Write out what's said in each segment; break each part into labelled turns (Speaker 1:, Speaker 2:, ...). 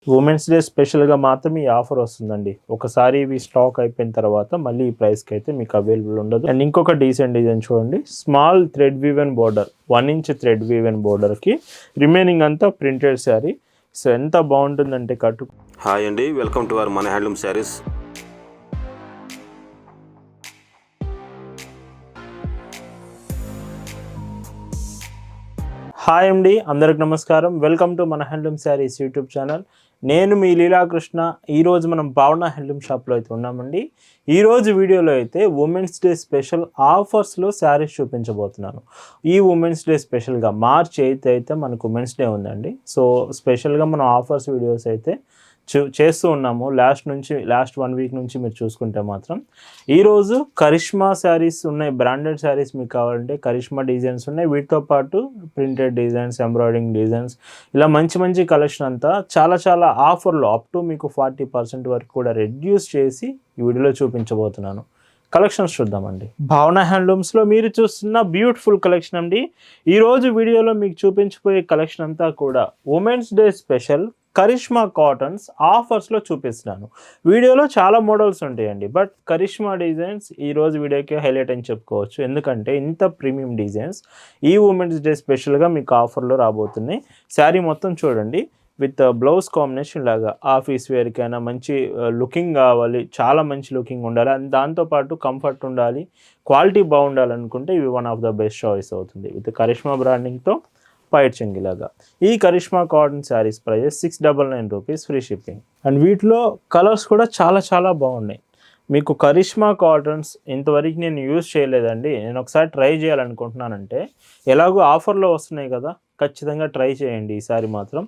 Speaker 1: Women's day స్పెషల్గా మాత్రం ఈ ఆఫర్ వస్తుందండి. ఒకసారి ఇవి స్టాక్ అయిపోయిన తర్వాత మళ్ళీ ఈ ప్రైస్కి అయితే మీకు అవైలబుల్ ఉండదు. అండ్ ఇంకొక డీసెంట్ డిజైన్ చూడండి, small thread woven border, 1 inch thread woven బోర్డర్కి రిమైనింగ్ అంతా ప్రింటెడ్ శారీ. సో ఎంత బాగుంటుందంటే కట్టు.
Speaker 2: హాయ్ అండి, వెల్కమ్ టు అవర్ మన హ్యాండ్లూమ్ శారీస్.
Speaker 1: హాయ్ అండి, అందరికి నమస్కారం. వెల్కమ్ టు మన హ్యాండ్లూమ్ శారీస్ యూట్యూబ్ ఛానల్. నేను మీ లీలాకృష్ణ. ఈరోజు మనం భావన హ్యాండ్లూమ్ షాప్లో అయితే ఉన్నామండి. ఈరోజు వీడియోలో అయితే ఉమెన్స్ డే స్పెషల్ ఆఫర్స్లో శారీస్ చూపించబోతున్నాను. ఈ ఉమెన్స్ డే స్పెషల్గా March 8 అయితే మనకు ఉమెన్స్ డే ఉందండి. సో స్పెషల్గా మనం ఆఫర్స్ వీడియోస్ అయితే చేస్తూ ఉన్నాము లాస్ట్ 1 వీక్ నుంచి. మీరు చూసుకుంటే మాత్రం ఈరోజు కరిష్మా శారీస్ ఉన్నాయి, బ్రాండెడ్ శారీస్ మీకు కావాలంటే కరిష్మా డిజైన్స్ ఉన్నాయి. వీటితో పాటు ప్రింటెడ్ డిజైన్స్, ఎంబ్రాయిడింగ్ డిజైన్స్, ఇలా మంచి మంచి కలెక్షన్ అంతా చాలా ఆఫర్లో అప్ టు మీకు 40% వరకు కూడా రెడ్యూస్ చేసి ఈ వీడియోలో చూపించబోతున్నాను. కలెక్షన్స్ చూద్దామండి. భావన హ్యాండ్లూమ్స్లో మీరు చూస్తున్న బ్యూటిఫుల్ కలెక్షన్ అండి. ఈరోజు వీడియోలో మీకు చూపించబోయే కలెక్షన్ అంతా కూడా women's day special Karishma cottons ఆఫర్స్లో చూపిస్తున్నాను. వీడియోలో చాలా మోడల్స్ ఉంటాయండి, బట్ కరిష్మా డిజైన్స్ ఈరోజు వీడియోకి హైలైట్ అని చెప్పుకోవచ్చు. ఎందుకంటే ఇంత ప్రీమియం డిజైన్స్ ఈ ఉమెన్స్ డే స్పెషల్గా మీకు ఆఫర్లో రాబోతున్నాయి. శారీ మొత్తం చూడండి, విత్ బ్లౌజ్ కాంబినేషన్ లాగా ఆఫీస్ వేర్కైనా మంచి లుకింగ్ కావాలి, చాలా మంచి లుకింగ్ ఉండాలి, అండ్ దాంతోపాటు కంఫర్ట్ ఉండాలి, క్వాలిటీ బాగుండాలనుకుంటే ఇవి one of the best choice అవుతుంది. విత్ కరిష్మా బ్రాండింగ్తో పైట్ చెంగిలాగా. ఈ Karishma cotton saris prices 699 rupees, free shipping. And వీటిలో కలర్స్ కూడా చాలా బాగున్నాయి. మీకు కరిష్మా కాటన్స్ ఇంతవరకు నేను యూజ్ చేయలేదండి, నేను ఒకసారి ట్రై చేయాలనుకుంటున్నానంటే ఎలాగో ఆఫర్లో వస్తున్నాయి కదా, ఖచ్చితంగా ట్రై చేయండి. ఈసారి మాత్రం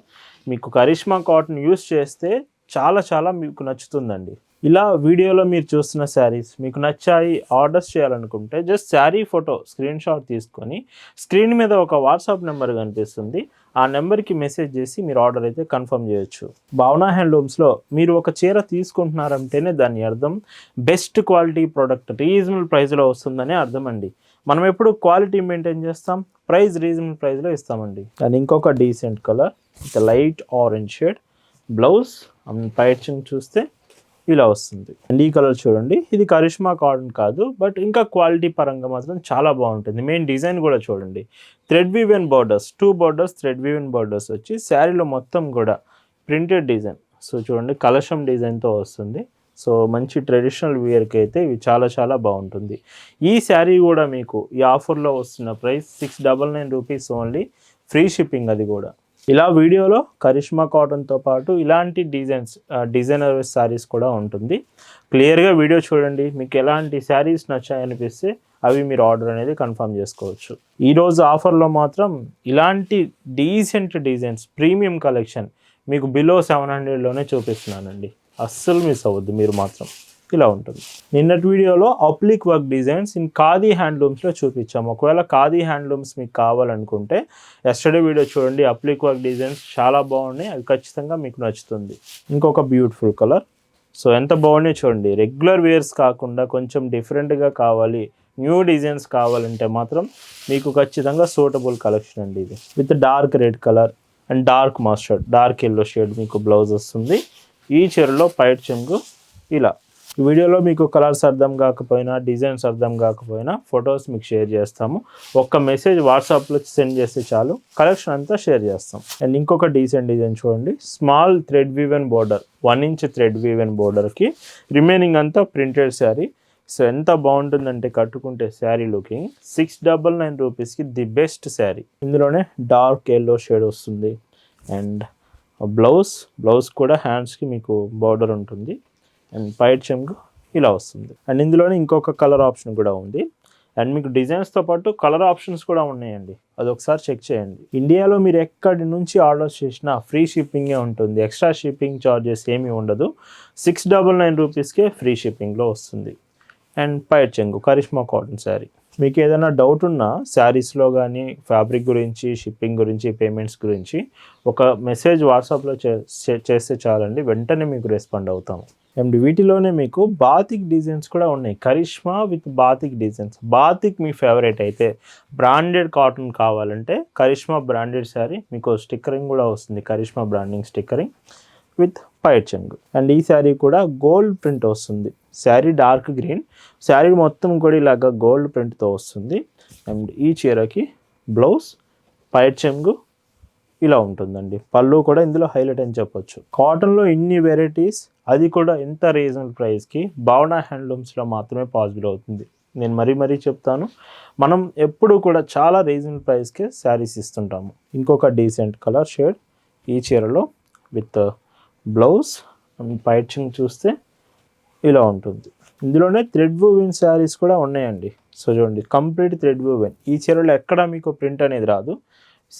Speaker 1: మీకు కరిష్మా కాటన్ యూజ్ చేస్తే చాలా మీకు నచ్చుతుందండి. ఇలా వీడియోలో మీరు చూస్తున్న శారీస్ మీకు నచ్చాయి, ఆర్డర్స్ చేయాలనుకుంటే just sari photo screen shot తీసుకొని స్క్రీన్ మీద ఒక వాట్సాప్ నెంబర్ కనిపిస్తుంది, ఆ నెంబర్కి మెసేజ్ చేసి మీరు ఆర్డర్ అయితే కన్ఫర్మ్ చేయొచ్చు. భావన హ్యాండ్లూమ్స్లో మీరు ఒక చీర తీసుకుంటున్నారంటేనే దాని అర్థం బెస్ట్ క్వాలిటీ ప్రోడక్ట్ రీజనబుల్ ప్రైస్లో వస్తుందనే అర్థం అండి. మనం ఎప్పుడు క్వాలిటీ మెయింటైన్ చేస్తాం, ప్రైస్ రీజనబుల్ ప్రైస్లో ఇస్తామండి. అండ్ ఇంకొక decent colour with light orange shade, blouse పైచింగ్ చూస్తే ఇలా వస్తుంది. అండ్ ఈ కలర్ చూడండి, ఇది కరిష్మా కాటన్ కాదు, బట్ ఇంకా క్వాలిటీ పరంగా మాత్రం చాలా బాగుంటుంది. మెయిన్ డిజైన్ కూడా చూడండి, thread woven borders, 2 borders thread woven borders వచ్చి శారీలో మొత్తం కూడా ప్రింటెడ్ డిజైన్. సో చూడండి, కలశం డిజైన్తో వస్తుంది. సో మంచి ట్రెడిషనల్ వేర్కి అయితే ఇవి చాలా బాగుంటుంది. ఈ శారీ కూడా మీకు ఈ ఆఫర్లో వస్తున్న price 699 rupees only, free shipping. అది కూడా ఇలా వీడియోలో కరిష్మా కాటన్తో పాటు ఇలాంటి డిజైనర్ శారీస్ కూడా ఉంటుంది. క్లియర్గా వీడియో చూడండి, మీకు ఎలాంటి శారీస్ నచ్చాయనిపిస్తే అవి మీరు ఆర్డర్ అనేది కన్ఫర్మ్ చేసుకోవచ్చు. ఈరోజు ఆఫర్లో మాత్రం ఇలాంటి డీసెంట్ డిజైన్స్ ప్రీమియం కలెక్షన్ మీకు బిలో 700లోనే చూపిస్తున్నానండి. అస్సలు మిస్ అవ్వద్దు మీరు మాత్రం. ఇలా ఉంటుంది. నిన్నటి వీడియోలో applique work designs in khadi హ్యాండ్లూమ్స్లో చూపించాము. ఒకవేళ ఖాదీ హ్యాండ్లూమ్స్ మీకు కావాలనుకుంటే ఎస్టర్డే వీడియో చూడండి, అప్లిక్ వర్క్ డిజైన్స్ చాలా బాగున్నాయి, అవి ఖచ్చితంగా మీకు నచ్చుతుంది. ఇంకొక బ్యూటిఫుల్ కలర్. సో ఎంత బాగున్నాయి చూడండి, రెగ్యులర్ వేర్స్ కాకుండా కొంచెం డిఫరెంట్గా కావాలి, న్యూ డిజైన్స్ కావాలంటే మాత్రం మీకు ఖచ్చితంగా సూటబుల్ కలెక్షన్ అండి ఇది. With dark red colour and dark mustard, dark yellow shade మీకు బ్లౌజ్ వస్తుంది. ఈ చీరలో పైట్ చెంగు. ఇలా ఈ వీడియోలో మీకు కలర్స్ అర్థం కాకపోయినా, డిజైన్స్ అర్థం కాకపోయినా ఫొటోస్ మీకు షేర్ చేస్తాము. ఒక్క మెసేజ్ వాట్సాప్లో సెండ్ చేస్తే చాలు, కలెక్షన్ అంతా షేర్ చేస్తాం. అండ్ ఇంకొక డీసెంట్ డిజైన్ చూడండి, small thread woven border, 1 inch thread woven బోర్డర్కి రిమైనింగ్ అంతా ప్రింటెడ్ శారీ. సో ఎంత బాగుంటుందంటే కట్టుకుంటే శారీ లుకింగ్. 699 రూపీస్కి ది బెస్ట్ శారీ. ఇందులోనే డార్క్ ఎల్లో షేడ్ వస్తుంది. అండ్ బ్లౌజ్ కూడా హ్యాండ్స్కి మీకు బార్డర్ ఉంటుంది. అండ్ పైట్ చెంగు ఇలా వస్తుంది. అండ్ ఇందులోనే ఇంకొక కలర్ ఆప్షన్ కూడా ఉంది. అండ్ మీకు డిజైన్స్తో పాటు కలర్ ఆప్షన్స్ కూడా ఉన్నాయండి, అది ఒకసారి చెక్ చేయండి. ఇండియాలో మీరు ఎక్కడి నుంచి ఆర్డర్ చేసినా ఫ్రీ షిప్పింగే ఉంటుంది, ఎక్స్ట్రా షిప్పింగ్ ఛార్జెస్ ఏమీ ఉండదు. 699 రూపీస్కే ఫ్రీ షిప్పింగ్లో వస్తుంది. అండ్ పైట్ చెంగు కరిష్మా కాటన్ శారీ. మీకు ఏదైనా డౌట్ ఉన్నా శారీస్లో కానీ, ఫ్యాబ్రిక్ గురించి, షిప్పింగ్ గురించి, పేమెంట్స్ గురించి ఒక మెసేజ్ వాట్సాప్లో చేస్తే చాలండి, వెంటనే మీకు రెస్పాండ్ అవుతాము. అండ్ వీటిలోనే మీకు బాతిక్ డిజైన్స్ కూడా ఉన్నాయి, Karishma with batik designs. Batik మీ ఫేవరెట్ అయితే, బ్రాండెడ్ కాటన్ కావాలంటే కరిష్మా బ్రాండెడ్ శారీ. మీకు స్టిక్కరింగ్ కూడా వస్తుంది, కరిష్మా బ్రాండింగ్ స్టిక్కరింగ్. విత్ పైట్ చెంగు. అండ్ ఈ శారీ కూడా గోల్డ్ ప్రింట్ వస్తుంది. శారీ డార్క్ గ్రీన్, శారీ మొత్తం కూడా ఇలాగా గోల్డ్ ప్రింట్తో వస్తుంది. అండ్ ఈ చీరకి బ్లౌజ్, పైట్ చెంగు ఇలా ఉంటుందండి. పళ్ళు కూడా ఇందులో హైలైట్ అని చెప్పొచ్చు. కాటన్లో ఇన్ని వెరైటీస్, అది కూడా ఎంత రీజనబుల్ ప్రైస్కి భావన హ్యాండ్లూమ్స్లో మాత్రమే పాసిబుల్ అవుతుంది. నేను మరీ చెప్తాను, మనం ఎప్పుడు కూడా చాలా రీజనబుల్ ప్రైస్కే శారీస్ ఇస్తుంటాము. ఇంకొక డీసెంట్ కలర్ షేడ్ ఈ చీరలో విత్ బ్లౌజ్ అండ్ పైచింగ్ చూస్తే ఇలా ఉంటుంది. ఇందులోనే థ్రెడ్ వూవెన్ శారీస్ కూడా ఉన్నాయండి. సో చూడండి, కంప్లీట్ థ్రెడ్ వూవెన్. ఈ చీరలో ఎక్కడ మీకు ప్రింట్ అనేది రాదు,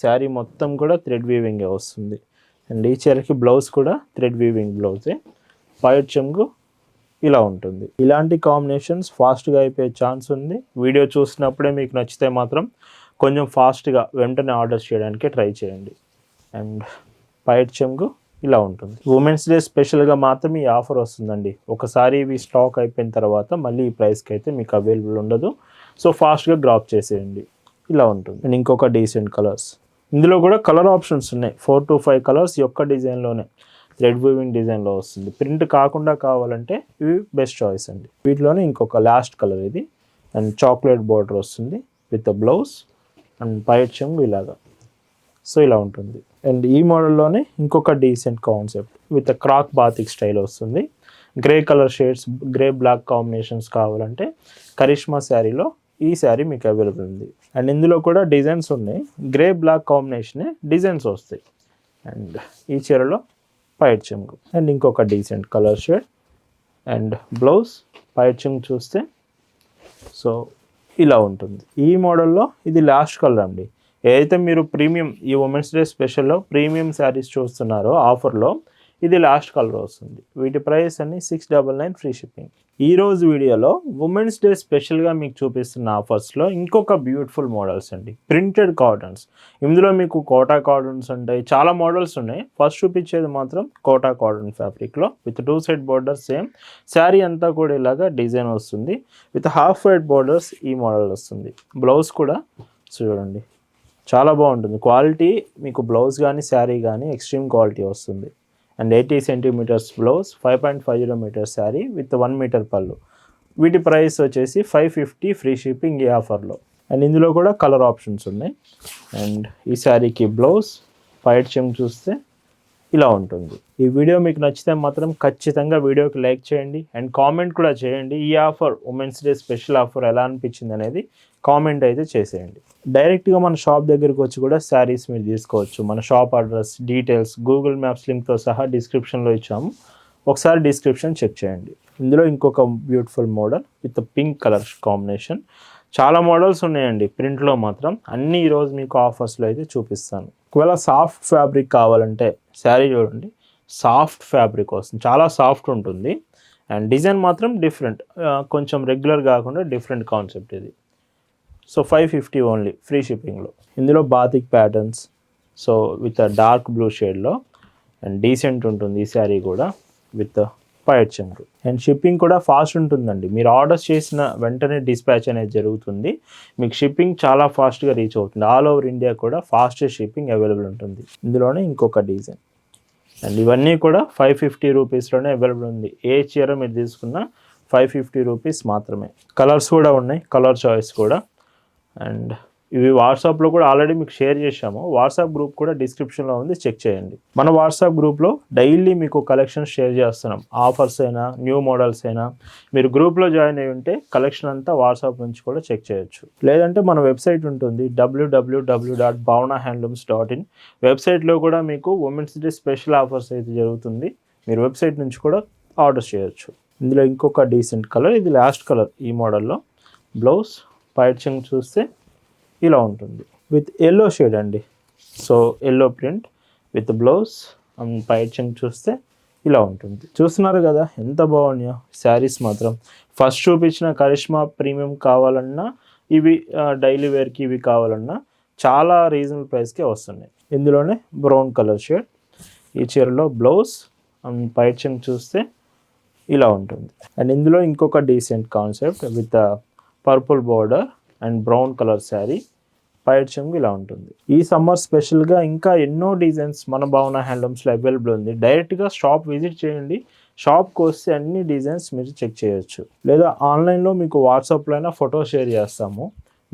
Speaker 1: శారీ మొత్తం కూడా థ్రెడ్ వీవింగే వస్తుంది. అండ్ ఈ చీరకి బ్లౌజ్ కూడా థ్రెడ్ వీవింగ్ బ్లౌజే. పైట్ చెంగు ఇలా ఉంటుంది. ఇలాంటి కాంబినేషన్స్ ఫాస్ట్గా అయిపోయే ఛాన్స్ ఉంది. వీడియో చూసినప్పుడే మీకు నచ్చితే మాత్రం కొంచెం ఫాస్ట్గా వెంటనే ఆర్డర్ చేయడానికి ట్రై చేయండి. అండ్ పైట్ చెంగు ఇలా ఉంటుంది. ఉమెన్స్ డే స్పెషల్గా మాత్రం ఈ ఆఫర్ వస్తుందండి. ఒకసారి ఇవి స్టాక్ అయిపోయిన తర్వాత మళ్ళీ ఈ ప్రైస్కి అయితే మీకు అవైలబుల్ ఉండదు. సో ఫాస్ట్గా గ్రాప్ చేసేయండి. ఇలా ఉంటుంది. అండ్ ఇంకొక డీసెంట్ కలర్స్, ఇందులో కూడా కలర్ ఆప్షన్స్ ఉన్నాయి. 4 to 5 కలర్స్ యొక్క డిజైన్లోనే థ్రెడ్ వీవింగ్ డిజైన్లో వస్తుంది. ప్రింట్ కాకుండా కావాలంటే ఇవి బెస్ట్ చాయిస్ అండి. వీటిలోనే ఇంకొక లాస్ట్ కలర్ ఇది. అండ్ చాక్లెట్ బార్డర్ వస్తుంది విత్ బ్లౌజ్ అండ్ పైట్ చెంగు ఇలాగా. సో ఇలా ఉంటుంది. అండ్ ఈ మోడల్లోనే ఇంకొక decent concept with crack batik style వస్తుంది. Grey colour shades, grey black combinations కావాలంటే కరిష్మా శారీలో ఈ శారీ మీకు అవైలబుల్ ఉంది. అండ్ ఇందులో కూడా డిజైన్స్ ఉన్నాయి. గ్రే బ్లాక్ కాంబినేషనే డిజైన్స్ వస్తాయి. అండ్ ఈ చీరలో పైట్ చెంగు అండ్ ఇంకొక decent colour shade and blouse, పైట్ చెంగు చూస్తే సో ఇలా ఉంటుంది. ఈ మోడల్లో ఇది లాస్ట్ కలర్ అండి. ఏదైతే మీరు ప్రీమియం ఈ ఉమెన్స్ డే స్పెషల్లో ప్రీమియం శారీస్ చూస్తున్నారో ఆఫర్లో ఇది లాస్ట్ కలర్ వస్తుంది. వీటి ప్రైస్ అన్ని 699 ఫ్రీ షిప్పింగ్. ఈరోజు వీడియోలో ఉమెన్స్ డే స్పెషల్గా మీకు చూపిస్తున్న ఆఫర్స్లో ఇంకొక బ్యూటిఫుల్ మోడల్స్ అండి, ప్రింటెడ్ కాటన్స్. ఇందులో మీకు కోటా కాటన్స్ ఉంటాయి, చాలా మోడల్స్ ఉన్నాయి. ఫస్ట్ చూపించేది మాత్రం కోటా కాటన్ ఫ్యాబ్రిక్లో with 2 side borders. Same sari అంతా కూడా ఇలాగా డిజైన్ వస్తుంది విత్ హాఫ్ వైట్ బోర్డర్స్. ఈ మోడల్ వస్తుంది. బ్లౌజ్ కూడా చూడండి చాలా బాగుంటుంది. క్వాలిటీ మీకు బ్లౌజ్ కానీ శారీ కానీ ఎక్స్ట్రీమ్ క్వాలిటీ వస్తుంది. And 80 centimetres blouse, 5.50 metres sari with 1 metre పళ్ళు. వీటి ప్రైస్ వచ్చేసి 550 ఫ్రీ షిప్పింగ్ ఈ ఆఫర్లో. అండ్ ఇందులో కూడా కలర్ ఆప్షన్స్ ఉన్నాయి. అండ్ ఈ శారీకి బ్లౌజ్, పైట్ చెంగు చూస్తే ఇలా ఉంటుంది. ఈ వీడియో మీకు నచ్చితే మాత్రం ఖచ్చితంగా వీడియోకి లైక్ చేయండి అండ్ కామెంట్ కూడా చేయండి. ఈ offer women's day special offer ఎలా అనిపించింది అనేది కామెంట్ అయితే చేసేయండి. డైరెక్ట్గా మన షాప్ దగ్గరికి వచ్చి కూడా శారీస్ మీరు తీసుకోవచ్చు. మన shop address, details, Google maps లింక్తో సహా డిస్క్రిప్షన్లో ఇచ్చాము. ఒకసారి డిస్క్రిప్షన్ చెక్ చేయండి. ఇందులో ఇంకొక beautiful model with pink colour combination. చాలా మోడల్స్ ఉన్నాయండి ప్రింట్లో మాత్రం. అన్నీ ఈరోజు మీకు ఆఫర్స్లో అయితే చూపిస్తాను. ఒకవేళ సాఫ్ట్ ఫ్యాబ్రిక్ కావాలంటే శారీ చూడండి, సాఫ్ట్ ఫ్యాబ్రిక్ వస్తుంది, చాలా సాఫ్ట్ ఉంటుంది. అండ్ డిజైన్ మాత్రం డిఫరెంట్, కొంచెం రెగ్యులర్ కాకుండా డిఫరెంట్ కాన్సెప్ట్ ఇది. సో 550 ఓన్లీ ఫ్రీ షిప్పింగ్లో. ఇందులో batik patterns, so with dark blue షేడ్లో అండ్ డీసెంట్ ఉంటుంది ఈ శారీ కూడా విత్ పైట్ చెంగు. అండ్ షిప్పింగ్ కూడా ఫాస్ట్ ఉంటుందండి. మీరు ఆర్డర్స్ చేసిన వెంటనే డిస్పాచ్ అనేది జరుగుతుంది. మీకు షిప్పింగ్ చాలా ఫాస్ట్గా రీచ్ అవుతుంది. ఆల్ ఓవర్ ఇండియా కూడా ఫాస్టెస్ట్ షిప్పింగ్ అవైలబుల్ ఉంటుంది. ఇందులోనే ఇంకొక డిజైన్. అండ్ ఇవన్నీ కూడా 550 రూపీస్లోనే అవైలబుల్ ఉంది. ఏ చీర మీరు తీసుకున్నా 550 రూపీస్ మాత్రమే. కలర్స్ కూడా ఉన్నాయి, కలర్ చాయిస్ కూడా. అండ్ ఇవి వాట్సాప్లో కూడా ఆల్రెడీ మీకు షేర్ చేశాము. వాట్సాప్ గ్రూప్ కూడా డిస్క్రిప్షన్లో ఉంది, చెక్ చేయండి. మన వాట్సాప్ గ్రూప్లో డైలీ మీకు కలెక్షన్ షేర్ చేస్తున్నాం. ఆఫర్స్ అయినా న్యూ మోడల్స్ అయినా మీరు గ్రూప్లో జాయిన్ అయ్యి ఉంటే కలెక్షన్ అంతా వాట్సాప్ నుంచి కూడా చెక్ చేయొచ్చు. లేదంటే మన వెబ్సైట్ ఉంటుంది www.bhavanahandlooms.in. వెబ్సైట్లో కూడా మీకు ఉమెన్స్ డే స్పెషల్ ఆఫర్స్ అయితే జరుగుతుంది. మీరు వెబ్సైట్ నుంచి కూడా ఆర్డర్ చేయొచ్చు. ఇందులో ఇంకొక డీసెంట్ కలర్, ఇది లాస్ట్ కలర్ ఈ మోడల్లో. బ్లౌజ్, పైట్ చెంగు చూస్తే ఇలా ఉంటుంది విత్ ఎల్లో షేడ్ అండి. So yellow print with blouse and పైట్ చెంగు చూస్తే ఇలా ఉంటుంది. చూస్తున్నారు కదా ఎంత బాగున్నాయో శారీస్ మాత్రం. ఫస్ట్ చూపించిన కరిష్మా ప్రీమియం కావాలన్నా, ఇవి డైలీ వేర్కి ఇవి కావాలన్నా చాలా రీజనబుల్ ప్రైస్కే వస్తున్నాయి. ఇందులోనే బ్రౌన్ కలర్ షేడ్. ఈ చీరలో బ్లౌజ్ అండ్ పైట్ చెంగు చూస్తే ఇలా ఉంటుంది. అండ్ ఇందులో ఇంకొక decent concept with purple border and brown colour sari. పైట్ చెంగు ఇలా ఉంటుంది. ఈ సమ్మర్ స్పెషల్గా ఇంకా ఎన్నో డిజైన్స్ మన భావన హ్యాండ్లూమ్స్లో అవైలబుల్ ఉంది. డైరెక్ట్గా షాప్ విజిట్ చేయండి. షాప్కి వస్తే అన్ని డిజైన్స్ మీరు చెక్ చేయొచ్చు. లేదా ఆన్లైన్లో మీకు వాట్సాప్లో అయినా ఫోటో షేర్ చేస్తాము.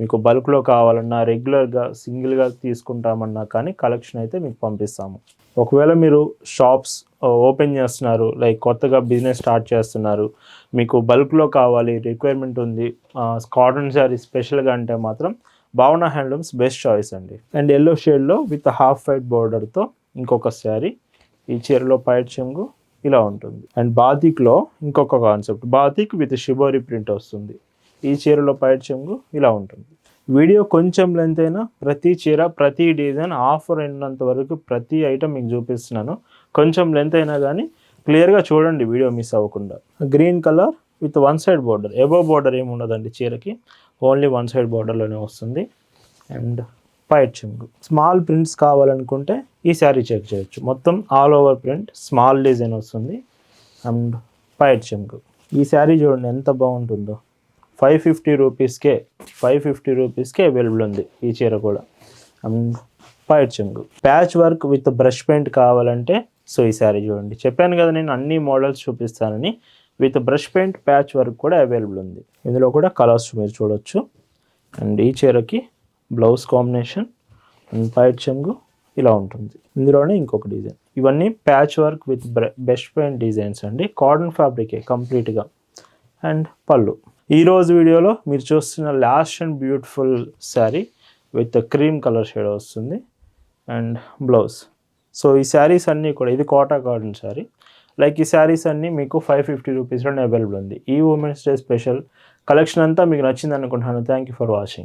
Speaker 1: మీకు బల్క్లో కావాలన్నా, రెగ్యులర్గా సింగిల్గా తీసుకుంటామన్నా కానీ కలెక్షన్ అయితే మీకు పంపిస్తాము. ఒకవేళ మీరు షాప్స్ ఓపెన్ చేస్తున్నారు, లైక్ కొత్తగా బిజినెస్ స్టార్ట్ చేస్తున్నారు, మీకు బల్క్లో కావాలి, రిక్వైర్మెంట్ ఉంది, కాటన్ శారీ స్పెషల్గా అంటే మాత్రం భావన హ్యాండ్లూమ్స్ బెస్ట్ చాయిస్ అండి. అండ్ ఎల్లో షేడ్లో విత్ హాఫ్ వైట్ బోర్డర్తో ఇంకొక శారీ. ఈ చీరలో పైట్ చెంగు ఇలా ఉంటుంది. అండ్ బాతిక్లో ఇంకొక concept, batik with shibori print వస్తుంది. ఈ చీరలో పైట్ చెంగు ఇలా ఉంటుంది. వీడియో కొంచెం లెంత్ అయినా ప్రతి చీర, ప్రతి డిజైన్ ఆఫర్ అయినంత వరకు ప్రతి ఐటమ్ మీకు చూపిస్తున్నాను. కొంచెం లెంత్ అయినా కానీ క్లియర్గా చూడండి, వీడియో మిస్ అవ్వకుండా. Green colour with one side border, above border ఏమి ఉండదండి చీరకి, ఓన్లీ వన్ సైడ్ బోర్డర్లోనే వస్తుంది. అండ్ పైట్ చెంగు. స్మాల్ ప్రింట్స్ కావాలనుకుంటే ఈ శారీ చెక్ చేయొచ్చు. మొత్తం all over print, small design వస్తుంది. అండ్ పైట్ చెంగు. ఈ శారీ చూడండి ఎంత బాగుంటుందో. 550 రూపీస్కే, 550 రూపీస్కే అవైలబుల్ ఉంది ఈ చీర కూడా. అండ్ పైట్ చెంగు. Patch work with brush paint కావాలంటే సో ఈ శారీ చూడండి. చెప్పాను కదా నేను అన్ని మోడల్స్ చూపిస్తానని. With brush paint patch work కూడా అవైలబుల్ ఉంది. ఇందులో కూడా కలర్స్ మీరు చూడొచ్చు. అండ్ ఈ చీరకి బ్లౌజ్ కాంబినేషన్ అండ్ పైట్ చెంగు ఇలా ఉంటుంది. ఇందులోనే ఇంకొక డిజైన్. ఇవన్నీ patch work with brush paint designs అండి. కాటన్ ఫ్యాబ్రికే కంప్లీట్గా. అండ్ పళ్ళు. ఈరోజు వీడియోలో మీరు చూస్తున్న last and beautiful sari with cream colour shade వస్తుంది. And blouse. సో ఈ శారీస్ అన్నీ కూడా, ఇది కోటా కాటన్ శారీ. లైక్ ఈ శారీస్ అన్నీ మీకు 550 రూపీస్లోనే అవైలబుల్ ఉంది. ఈ ఉమెన్స్ డే స్పెషల్ కలెక్షన్ అంతా మీకు నచ్చింది అనుకుంటున్నాను. Thank you for watching.